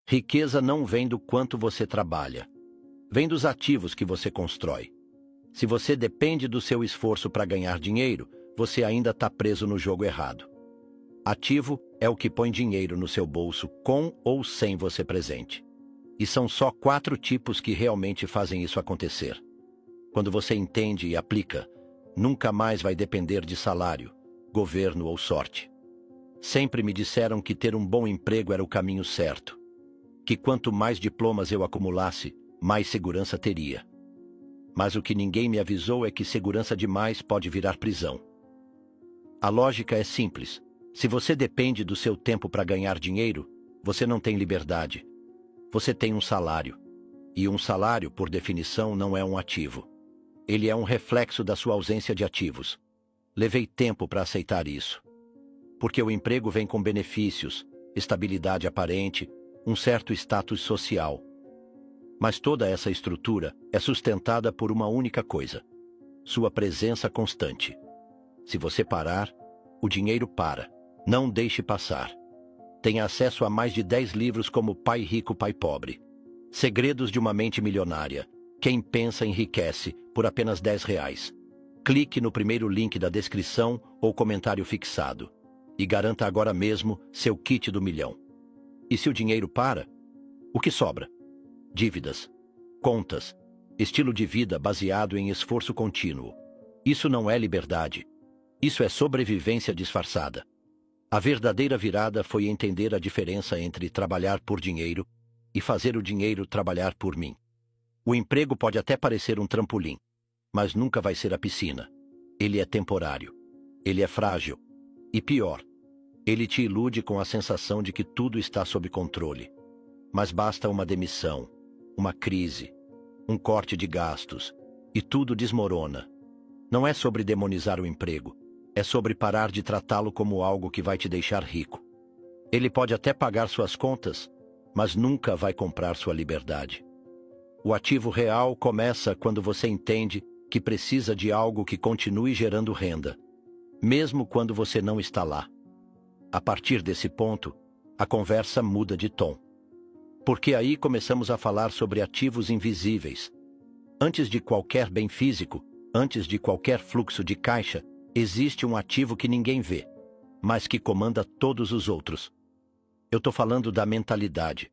Riqueza não vem do quanto você trabalha. Vem dos ativos que você constrói. Se você depende do seu esforço para ganhar dinheiro, você ainda está preso no jogo errado. Ativo é o que põe dinheiro no seu bolso com ou sem você presente. E são só 4 tipos que realmente fazem isso acontecer. Quando você entende e aplica, nunca mais vai depender de salário, governo ou sorte. Sempre me disseram que ter um bom emprego era o caminho certo. Que quanto mais diplomas eu acumulasse, mais segurança teria. Mas o que ninguém me avisou é que segurança demais pode virar prisão. A lógica é simples. Se você depende do seu tempo para ganhar dinheiro, você não tem liberdade. Você tem um salário. E um salário, por definição, não é um ativo. Ele é um reflexo da sua ausência de ativos. Levei tempo para aceitar isso. Porque o emprego vem com benefícios, estabilidade aparente, um certo status social. Mas toda essa estrutura é sustentada por uma única coisa: sua presença constante. Se você parar, o dinheiro para. Não deixe passar. Tenha acesso a mais de 10 livros como Pai Rico, Pai Pobre. Segredos de uma Mente Milionária. Quem pensa enriquece, por apenas R$10. Clique no primeiro link da descrição ou comentário fixado. E garanta agora mesmo seu kit do milhão. E se o dinheiro para, o que sobra? Dívidas, contas, estilo de vida baseado em esforço contínuo. Isso não é liberdade. Isso é sobrevivência disfarçada. A verdadeira virada foi entender a diferença entre trabalhar por dinheiro e fazer o dinheiro trabalhar por mim. O emprego pode até parecer um trampolim, mas nunca vai ser a piscina. Ele é temporário. Ele é frágil. E pior, ele te ilude com a sensação de que tudo está sob controle. Mas basta uma demissão, uma crise, um corte de gastos, e tudo desmorona. Não é sobre demonizar o emprego. É sobre parar de tratá-lo como algo que vai te deixar rico. Ele pode até pagar suas contas, mas nunca vai comprar sua liberdade. O ativo real começa quando você entende que precisa de algo que continue gerando renda, mesmo quando você não está lá. A partir desse ponto, a conversa muda de tom. Porque aí começamos a falar sobre ativos invisíveis. Antes de qualquer bem físico, antes de qualquer fluxo de caixa, existe um ativo que ninguém vê, mas que comanda todos os outros. Eu estou falando da mentalidade.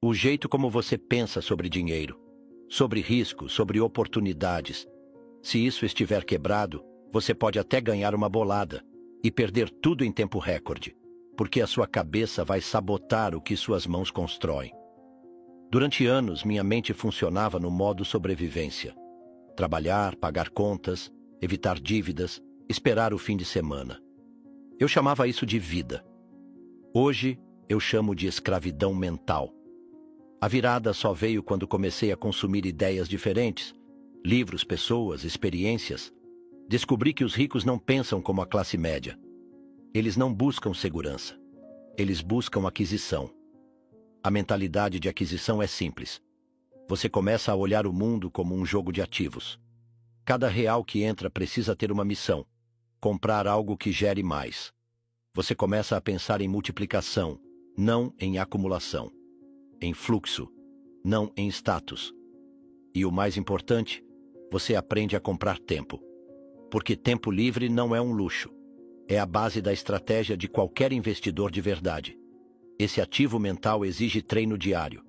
O jeito como você pensa sobre dinheiro, sobre risco, sobre oportunidades. Se isso estiver quebrado, você pode até ganhar uma bolada e perder tudo em tempo recorde, porque a sua cabeça vai sabotar o que suas mãos constroem. Durante anos, minha mente funcionava no modo sobrevivência. Trabalhar, pagar contas, evitar dívidas, esperar o fim de semana. Eu chamava isso de vida. Hoje, eu chamo de escravidão mental. A virada só veio quando comecei a consumir ideias diferentes, livros, pessoas, experiências. Descobri que os ricos não pensam como a classe média. Eles não buscam segurança. Eles buscam aquisição. A mentalidade de aquisição é simples. Você começa a olhar o mundo como um jogo de ativos. Cada real que entra precisa ter uma missão: comprar algo que gere mais. Você começa a pensar em multiplicação, não em acumulação. Em fluxo, não em status. E o mais importante, você aprende a comprar tempo. Porque tempo livre não é um luxo. É a base da estratégia de qualquer investidor de verdade. Esse ativo mental exige treino diário.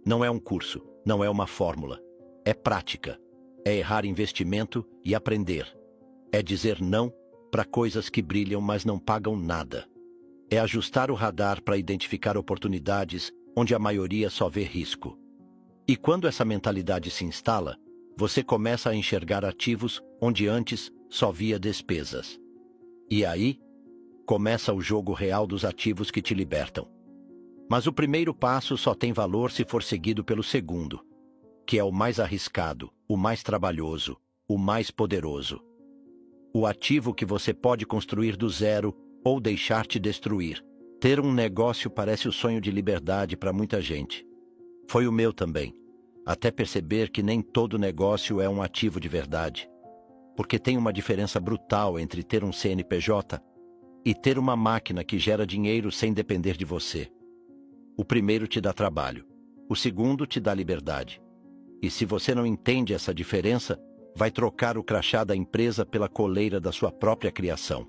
Não é um curso, não é uma fórmula. É prática. É errar investimento e aprender. É dizer não para coisas que brilham, mas não pagam nada. É ajustar o radar para identificar oportunidades onde a maioria só vê risco. E quando essa mentalidade se instala, você começa a enxergar ativos onde antes só via despesas. E aí, começa o jogo real dos ativos que te libertam. Mas o primeiro passo só tem valor se for seguido pelo segundo, que é o mais arriscado, o mais trabalhoso, o mais poderoso. O ativo que você pode construir do zero ou deixar te destruir. Ter um negócio parece o sonho de liberdade para muita gente. Foi o meu também, até perceber que nem todo negócio é um ativo de verdade. Porque tem uma diferença brutal entre ter um CNPJ e ter uma máquina que gera dinheiro sem depender de você. O primeiro te dá trabalho, o segundo te dá liberdade. E se você não entende essa diferença, vai trocar o crachá da empresa pela coleira da sua própria criação.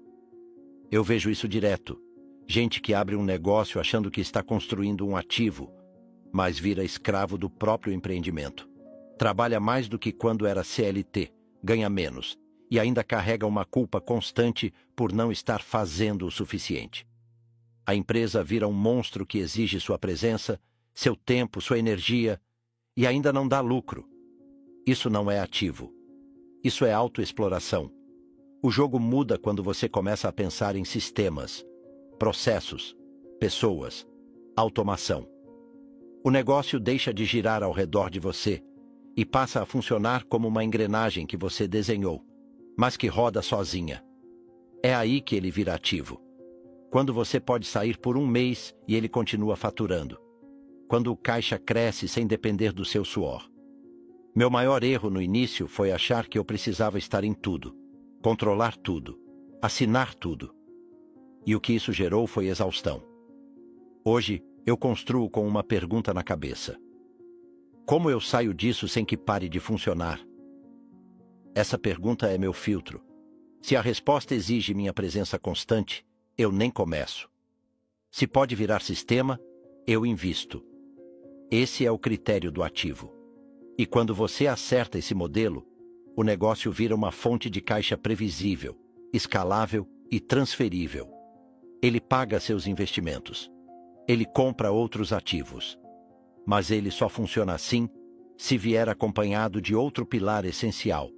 Eu vejo isso direto. Gente que abre um negócio achando que está construindo um ativo, mas vira escravo do próprio empreendimento. Trabalha mais do que quando era CLT, ganha menos e ainda carrega uma culpa constante por não estar fazendo o suficiente. A empresa vira um monstro que exige sua presença, seu tempo, sua energia e ainda não dá lucro. Isso não é ativo. Isso é autoexploração. O jogo muda quando você começa a pensar em sistemas, processos, pessoas, automação. O negócio deixa de girar ao redor de você e passa a funcionar como uma engrenagem que você desenhou, mas que roda sozinha. É aí que ele vira ativo. Quando você pode sair por um mês e ele continua faturando. Quando o caixa cresce sem depender do seu suor. Meu maior erro no início foi achar que eu precisava estar em tudo, controlar tudo, assinar tudo. E o que isso gerou foi exaustão. Hoje, eu construo com uma pergunta na cabeça. Como eu saio disso sem que pare de funcionar? Essa pergunta é meu filtro. Se a resposta exige minha presença constante, eu nem começo. Se pode virar sistema, eu invisto. Esse é o critério do ativo. E quando você acerta esse modelo, o negócio vira uma fonte de caixa previsível, escalável e transferível. Ele paga seus investimentos. Ele compra outros ativos. Mas ele só funciona assim se vier acompanhado de outro pilar essencial,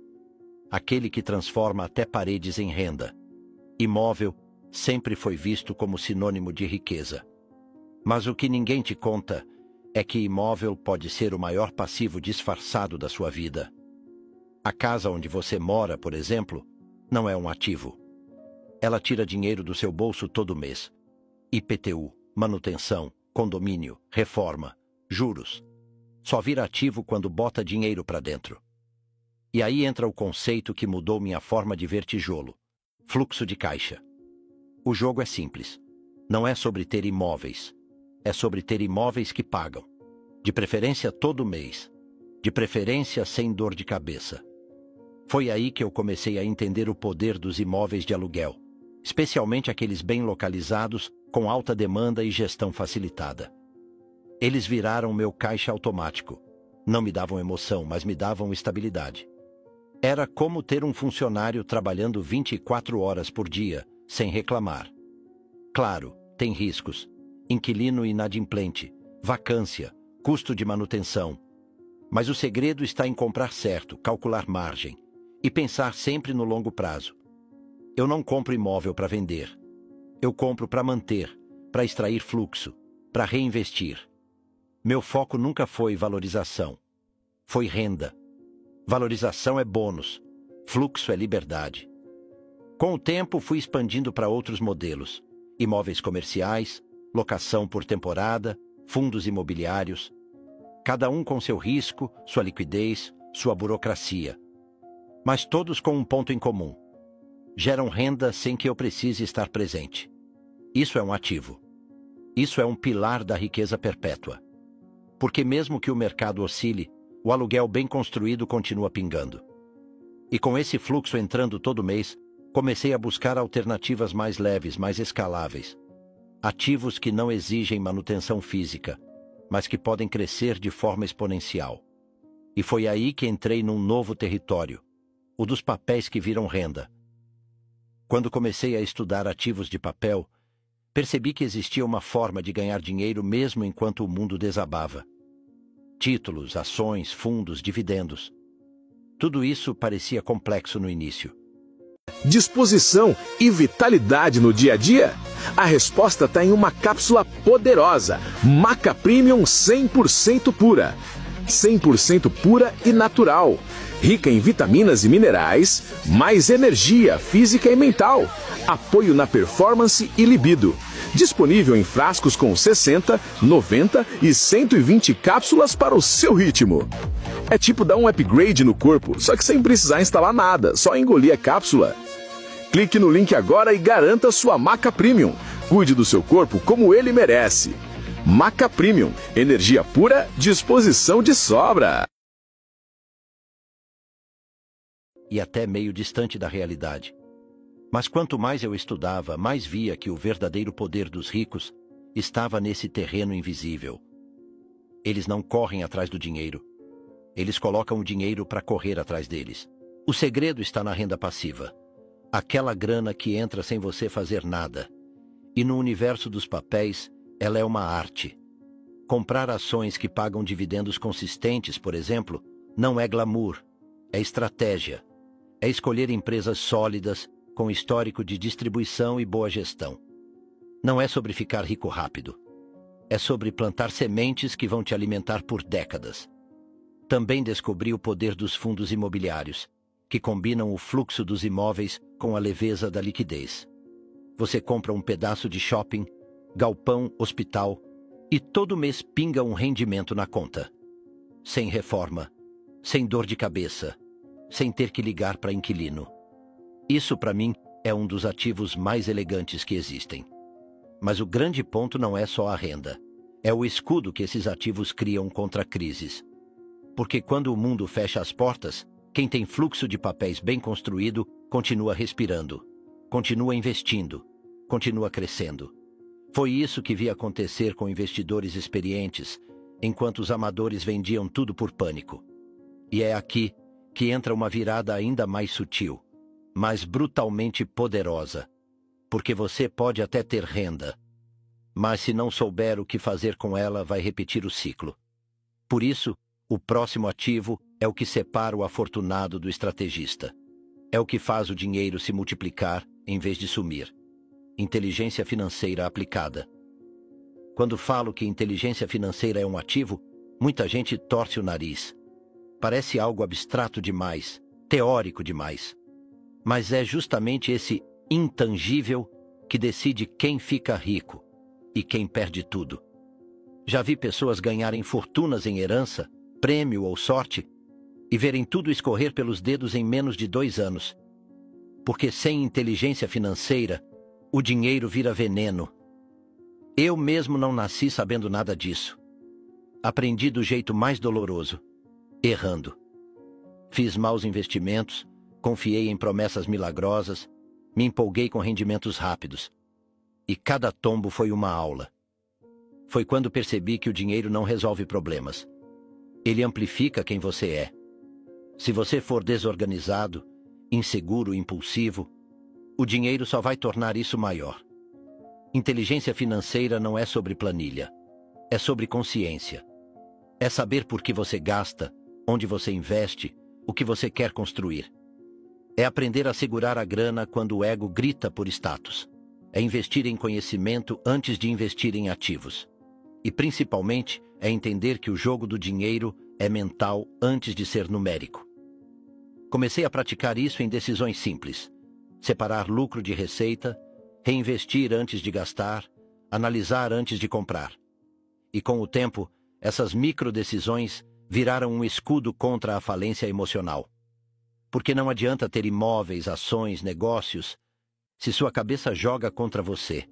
aquele que transforma até paredes em renda. Imóvel sempre foi visto como sinônimo de riqueza. Mas o que ninguém te conta é que imóvel pode ser o maior passivo disfarçado da sua vida. A casa onde você mora, por exemplo, não é um ativo. Ela tira dinheiro do seu bolso todo mês. IPTU, manutenção, condomínio, reforma, juros. Só vira ativo quando bota dinheiro para dentro. E aí entra o conceito que mudou minha forma de ver tijolo: fluxo de caixa. O jogo é simples. Não é sobre ter imóveis. É sobre ter imóveis que pagam. De preferência todo mês. De preferência sem dor de cabeça. Foi aí que eu comecei a entender o poder dos imóveis de aluguel, especialmente aqueles bem localizados, com alta demanda e gestão facilitada. Eles viraram meu caixa automático. Não me davam emoção, mas me davam estabilidade. Era como ter um funcionário trabalhando 24 horas por dia, sem reclamar. Claro, tem riscos. Inquilino inadimplente, vacância, custo de manutenção. Mas o segredo está em comprar certo, calcular margem e pensar sempre no longo prazo. Eu não compro imóvel para vender. Eu compro para manter, para extrair fluxo, para reinvestir. Meu foco nunca foi valorização. Foi renda. Valorização é bônus. Fluxo é liberdade. Com o tempo, fui expandindo para outros modelos. Imóveis comerciais, locação por temporada, fundos imobiliários. Cada um com seu risco, sua liquidez, sua burocracia. Mas todos com um ponto em comum. Geram renda sem que eu precise estar presente. Isso é um ativo. Isso é um pilar da riqueza perpétua. Porque mesmo que o mercado oscile, o aluguel bem construído continua pingando. E com esse fluxo entrando todo mês, comecei a buscar alternativas mais leves, mais escaláveis. Ativos que não exigem manutenção física, mas que podem crescer de forma exponencial. E foi aí que entrei num novo território, o dos papéis que viram renda. Quando comecei a estudar ativos de papel, percebi que existia uma forma de ganhar dinheiro mesmo enquanto o mundo desabava. Títulos, ações, fundos, dividendos. Tudo isso parecia complexo no início. Disposição e vitalidade no dia a dia? A resposta está em uma cápsula poderosa, Maca Premium 100% pura. 100% pura e natural. Rica em vitaminas e minerais, mais energia física e mental, apoio na performance e libido. Disponível em frascos com 60, 90 e 120 cápsulas para o seu ritmo. É tipo dar um upgrade no corpo, só que sem precisar instalar nada, só engolir a cápsula. Clique no link agora e garanta sua Maca Premium. Cuide do seu corpo como ele merece. Maca Premium, energia pura, disposição de sobra. E até meio distante da realidade. Mas quanto mais eu estudava, mais via que o verdadeiro poder dos ricos estava nesse terreno invisível. Eles não correm atrás do dinheiro. Eles colocam o dinheiro para correr atrás deles. O segredo está na renda passiva. Aquela grana que entra sem você fazer nada. E no universo dos papéis, ela é uma arte. Comprar ações que pagam dividendos consistentes, por exemplo, não é glamour, é estratégia. É escolher empresas sólidas, com histórico de distribuição e boa gestão. Não é sobre ficar rico rápido. É sobre plantar sementes que vão te alimentar por décadas. Também descobri o poder dos fundos imobiliários, que combinam o fluxo dos imóveis com a leveza da liquidez. Você compra um pedaço de shopping, galpão, hospital, e todo mês pinga um rendimento na conta. Sem reforma, sem dor de cabeça, sem ter que ligar para inquilino. Isso, para mim, é um dos ativos mais elegantes que existem. Mas o grande ponto não é só a renda. É o escudo que esses ativos criam contra crises. Porque quando o mundo fecha as portas, quem tem fluxo de papéis bem construído continua respirando, continua investindo, continua crescendo. Foi isso que vi acontecer com investidores experientes, enquanto os amadores vendiam tudo por pânico. E é aqui que entra uma virada ainda mais sutil, mas brutalmente poderosa. Porque você pode até ter renda, mas se não souber o que fazer com ela, vai repetir o ciclo. Por isso, o próximo ativo é o que separa o afortunado do estrategista. É o que faz o dinheiro se multiplicar em vez de sumir. Inteligência financeira aplicada. Quando falo que inteligência financeira é um ativo, muita gente torce o nariz. Parece algo abstrato demais, teórico demais. Mas é justamente esse intangível que decide quem fica rico e quem perde tudo. Já vi pessoas ganharem fortunas em herança, prêmio ou sorte, e verem tudo escorrer pelos dedos em menos de 2 anos. Porque sem inteligência financeira, o dinheiro vira veneno. Eu mesmo não nasci sabendo nada disso. Aprendi do jeito mais doloroso, errando. Fiz maus investimentos, confiei em promessas milagrosas, me empolguei com rendimentos rápidos. E cada tombo foi uma aula. Foi quando percebi que o dinheiro não resolve problemas. Ele amplifica quem você é. Se você for desorganizado, inseguro, impulsivo, o dinheiro só vai tornar isso maior. Inteligência financeira não é sobre planilha. É sobre consciência. É saber por que você gasta, onde você investe, o que você quer construir. É aprender a segurar a grana quando o ego grita por status. É investir em conhecimento antes de investir em ativos. E, principalmente, é entender que o jogo do dinheiro é mental antes de ser numérico. Comecei a praticar isso em decisões simples. Separar lucro de receita, reinvestir antes de gastar, analisar antes de comprar. E com o tempo, essas microdecisões viraram um escudo contra a falência emocional. Porque não adianta ter imóveis, ações, negócios, se sua cabeça joga contra você.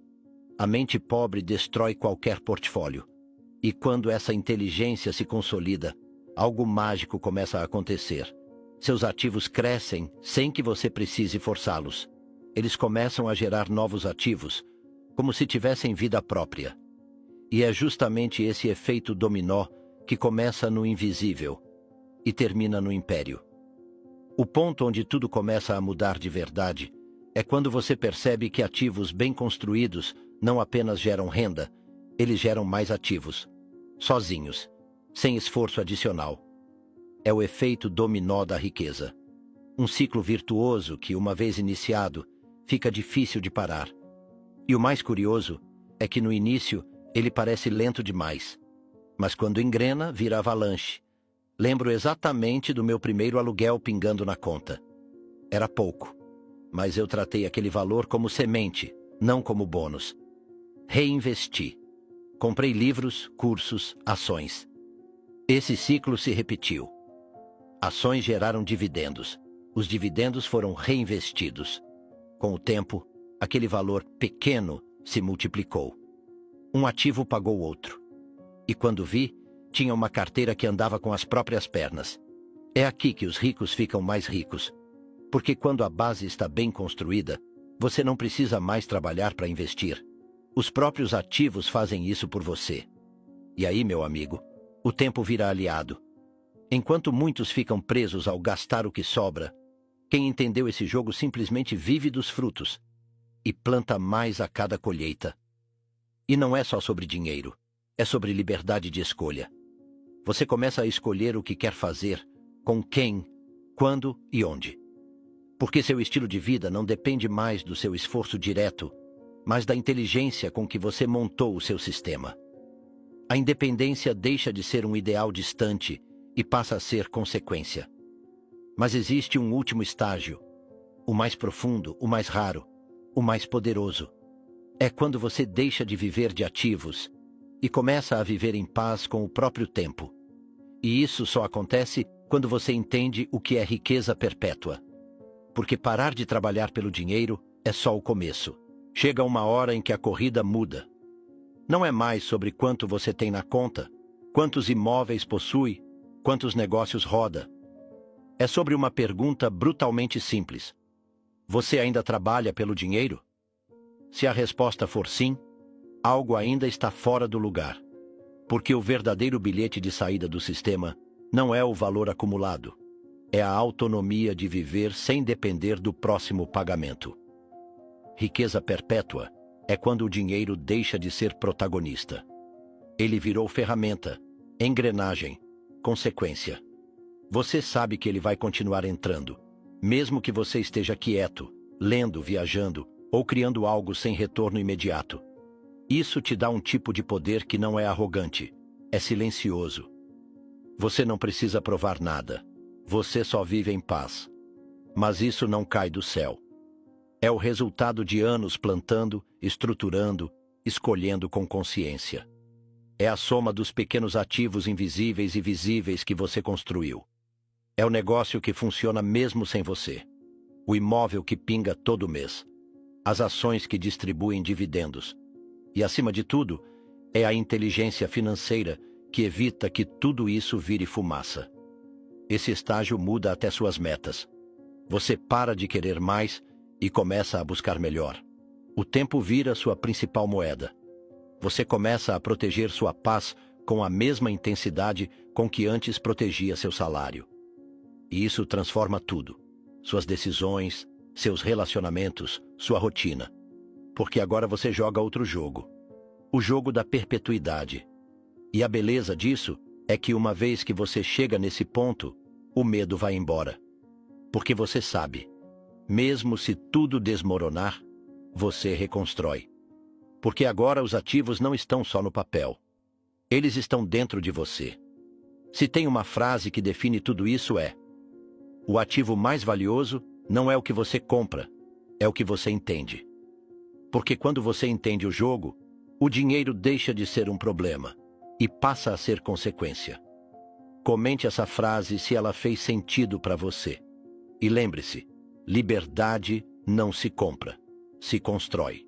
A mente pobre destrói qualquer portfólio. E quando essa inteligência se consolida, algo mágico começa a acontecer. Seus ativos crescem sem que você precise forçá-los. Eles começam a gerar novos ativos, como se tivessem vida própria. E é justamente esse efeito dominó que começa no invisível e termina no império. O ponto onde tudo começa a mudar de verdade é quando você percebe que ativos bem construídos não apenas geram renda, eles geram mais ativos, sozinhos, sem esforço adicional. É o efeito dominó da riqueza. Um ciclo virtuoso que, uma vez iniciado, fica difícil de parar. E o mais curioso é que no início ele parece lento demais. Mas quando engrena, vira avalanche. Lembro exatamente do meu primeiro aluguel pingando na conta. Era pouco, mas eu tratei aquele valor como semente, não como bônus. Reinvesti. Comprei livros, cursos, ações. Esse ciclo se repetiu. Ações geraram dividendos. Os dividendos foram reinvestidos. Com o tempo, aquele valor pequeno se multiplicou. Um ativo pagou outro. E quando vi, tinha uma carteira que andava com as próprias pernas. É aqui que os ricos ficam mais ricos. Porque quando a base está bem construída, você não precisa mais trabalhar para investir. Os próprios ativos fazem isso por você. E aí, meu amigo, o tempo vira aliado. Enquanto muitos ficam presos ao gastar o que sobra, quem entendeu esse jogo simplesmente vive dos frutos e planta mais a cada colheita. E não é só sobre dinheiro, é sobre liberdade de escolha. Você começa a escolher o que quer fazer, com quem, quando e onde. Porque seu estilo de vida não depende mais do seu esforço direto, mas da inteligência com que você montou o seu sistema. A independência deixa de ser um ideal distante e passa a ser consequência. Mas existe um último estágio, o mais profundo, o mais raro, o mais poderoso. É quando você deixa de viver de ativos e começa a viver em paz com o próprio tempo. E isso só acontece quando você entende o que é riqueza perpétua. Porque parar de trabalhar pelo dinheiro é só o começo. Chega uma hora em que a corrida muda. Não é mais sobre quanto você tem na conta, quantos imóveis possui, quantos negócios roda. É sobre uma pergunta brutalmente simples. Você ainda trabalha pelo dinheiro? Se a resposta for sim, algo ainda está fora do lugar. Porque o verdadeiro bilhete de saída do sistema não é o valor acumulado. É a autonomia de viver sem depender do próximo pagamento. Riqueza perpétua é quando o dinheiro deixa de ser protagonista. Ele virou ferramenta, engrenagem, consequência. Você sabe que ele vai continuar entrando, mesmo que você esteja quieto, lendo, viajando ou criando algo sem retorno imediato. Isso te dá um tipo de poder que não é arrogante, é silencioso. Você não precisa provar nada. Você só vive em paz. Mas isso não cai do céu. É o resultado de anos plantando, estruturando, escolhendo com consciência. É a soma dos pequenos ativos invisíveis e visíveis que você construiu. É o negócio que funciona mesmo sem você. O imóvel que pinga todo mês. As ações que distribuem dividendos. E, acima de tudo, é a inteligência financeira que evita que tudo isso vire fumaça. Esse estágio muda até suas metas. Você para de querer mais e começa a buscar melhor. O tempo vira sua principal moeda. Você começa a proteger sua paz com a mesma intensidade com que antes protegia seu salário. E isso transforma tudo. Suas decisões, seus relacionamentos, sua rotina. Porque agora você joga outro jogo. O jogo da perpetuidade. E a beleza disso é que uma vez que você chega nesse ponto, o medo vai embora. Porque você sabe, mesmo se tudo desmoronar, você reconstrói. Porque agora os ativos não estão só no papel. Eles estão dentro de você. Se tem uma frase que define tudo isso é: o ativo mais valioso não é o que você compra, é o que você entende. Porque quando você entende o jogo, o dinheiro deixa de ser um problema e passa a ser consequência. Comente essa frase se ela fez sentido para você. E lembre-se, liberdade não se compra, se constrói.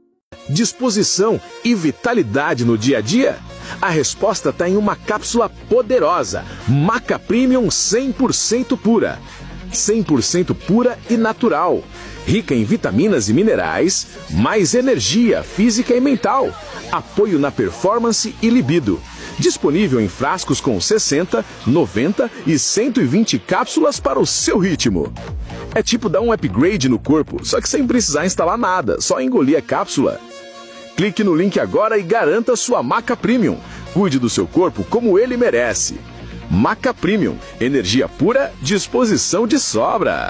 Disposição e vitalidade no dia a dia? A resposta está em uma cápsula poderosa, Maca Premium 100% pura. 100% pura e natural. Rica em vitaminas e minerais, mais energia física e mental, apoio na performance e libido. Disponível em frascos com 60, 90 e 120 cápsulas para o seu ritmo. É tipo dar um upgrade no corpo, só que sem precisar instalar nada, só engolir a cápsula. Clique no link agora e garanta sua Maca Premium. Cuide do seu corpo como ele merece. Maca Premium, energia pura, disposição de sobra.